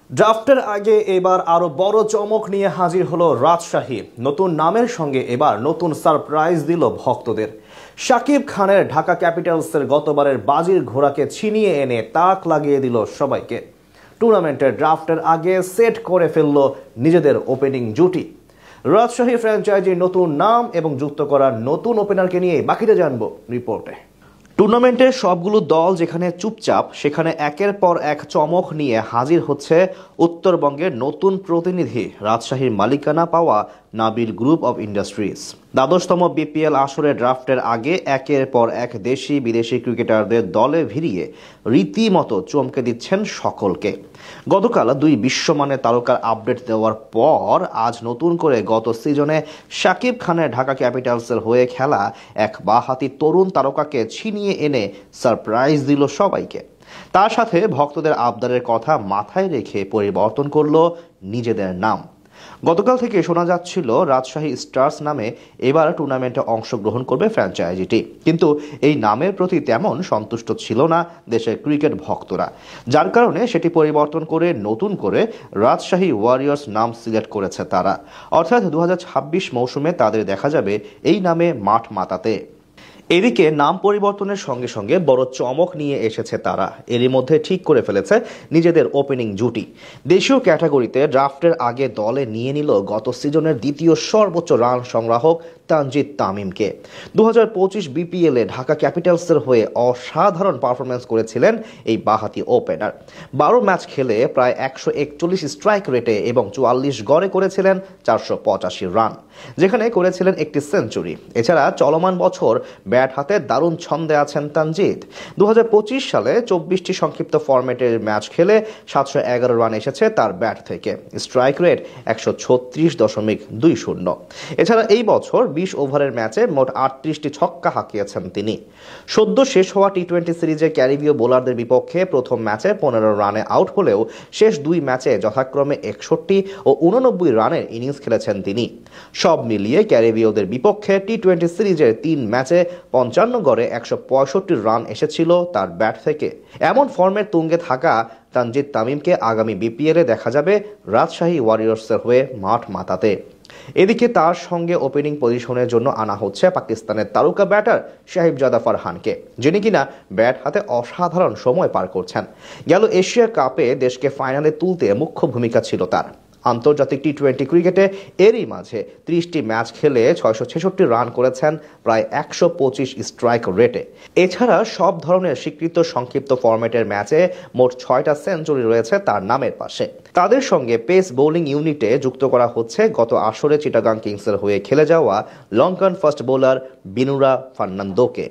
ড্রাফটের আগে এবার আরো বড় চমক নিয়ে হাজির হলো রাজশাহী। নতুন নামের সঙ্গে এবার নতুন সারপ্রাইজ দিল ভক্তদের। শাকিব খানের ঢাকা ক্যাপিটালসের গতবারের বাজির ঘোড়াকে ছিনিয়ে এনে তাক লাগিয়ে দিল সবাইকে। টুর্নামেন্টের ড্রাফটের আগে সেট করে ফেলল নিজেদের ওপেনিং জুটি। রাজশাহী ফ্র্যাঞ্চাইজির নতুন নাম এবং যুক্ত করা নতুন ওপেনারকে নিয়ে বাকিটা জানবো রিপোর্টে। টুর্নামেন্টের সবগুলো দল যেখানে চুপচাপ, সেখানে একের পর এক চমক নিয়ে হাজির হচ্ছে উত্তরবঙ্গের নতুন প্রতিনিধি রাজশাহীর মালিকানা পাওয়া নাবিল গ্রুপ অব ইন্ডাস্ট্রিজ। দ্বাদশতম বিপিএল আসরে ড্রাফটের আগে একের পর এক দেশি বিদেশি ক্রিকেটারদের দলে ভিড়িয়ে রীতিমতো চমকে দিচ্ছেন সকলকে। গতকাল দুই বিশ্বমানের তারকার আপডেট দেওয়ার পর আজ নতুন করে গত সিজনে শাকিব খানের ঢাকা ক্যাপিটালসের হয়ে খেলা এক বাঁহাতি তরুণ তারকাকে ছিনিয়ে এনে সারপ্রাইজ দিল সবাইকে। তার সাথে ভক্তদের আবদারের কথা মাথায় রেখে পরিবর্তন করলো নিজেদের নাম। গতকাল থেকে শোনা যাচ্ছিল রাজশাহী স্টার্স নামে এবার টুর্নামেন্টে অংশগ্রহণ করবে ফ্র্যাঞ্চাইজিটি, কিন্তু এই নামের প্রতি তেমন সন্তুষ্ট ছিল না দেশের ক্রিকেট ভক্তরা, যার কারণে সেটি পরিবর্তন করে নতুন করে রাজশাহী ওয়ারিয়র্স নাম সিলেক্ট করেছে তারা। অর্থাৎ 2026 মৌসুমে তাদের দেখা যাবে এই নামে মাঠ মাতাতে। এদিকে নাম পরিবর্তনের সঙ্গে সঙ্গে বড় চমক নিয়ে এসেছে তারা। এরই মধ্যে ঠিক করে ফেলেছে নিজেদের ওপেনিং জুটি। দেশীয় ক্যাটাগরিতে ড্রাফটের আগে দলে নিয়ে নিল গত সিজনের দ্বিতীয় সর্বোচ্চ রান সংগ্রাহক তানজিদ তামিমকে। 2025 বিপিএলে ঢাকা ক্যাপিটালসের হয়ে অসাধারণ পারফরমেন্স করেছিলেন এই বাঁহাতি ওপেনার। 12 ম্যাচ খেলে প্রায় 141 স্ট্রাইক রেটে এবং 44 গড়ে করেছিলেন 485 রান, যেখানে করেছিলেন একটি সেঞ্চুরি। এছাড়া চলমান বছর ব্যাট হাতে দারুণ ছন্দে আছেন তানজিদ। 2025 সালে 24টি সংক্ষিপ্ত ফরম্যাটের ম্যাচ খেলে 711 রান এসেছে তার ব্যাট থেকে, স্ট্রাইক রেট 136.20। এছাড়া এই বছর 20 ওভারের ম্যাচে মোট 38টি ছক্কা হাঁকিয়েছেন তিনি। সদ্য শেষ হওয়া টি-20 সিরিজে ক্যারিবীয় বোলারদের বিপক্ষে প্রথম ম্যাচে 15 রানে আউট হলেও শেষ দুই ম্যাচে যথাক্রমে 61 ও 89 রানের ইনিংস খেলেছেন তিনি। সব মিলিয়ে ক্যারিবীয়দের বিপক্ষে টি-20 সিরিজের 3 ম্যাচে 55 গড়ে 165 রান এসেছিল তার ব্যাট থেকে। এমন ফর্মের তুঙ্গে থাকা তানজিদ তামিমকে আগামী বিপিএলে দেখা যাবে রাজশাহী ওয়ারিয়র্সের হয়ে মাঠ মাতাতে। এদিকে তার সঙ্গে ওপেনিং পজিশনের জন্য আনা হচ্ছে পাকিস্তানের তারকা ব্যাটার সাহিবজাদা ফারহানকে, যিনি কিনা ব্যাট হাতে অসাধারণ সময় পার করছেন। গেল এশিয়া কাপে দেশকে ফাইনালে তুলতে মুখ্য ভূমিকা ছিল তার। আন্তর্জাতিক টি-20 ক্রিকেটে এরই মাঝে 30টি ম্যাচ খেলে 666 রান করেছেন প্রায় 125 স্ট্রাইক রেটে। এছাড়া সব ধরনের স্বীকৃত সংক্ষিপ্ত ফরম্যাটের ম্যাচে মোট 6টা সেঞ্চুরি রয়েছে তার নামের পাশে। তাদের সঙ্গে পেস বোলিং ইউনিটে যুক্ত করা হচ্ছে গত আসরে চিটাগাং কিংসের হয়ে খেলে যাওয়া লঙ্কান ফাস্ট বোলার বিনুরা ফার্নান্দোকে।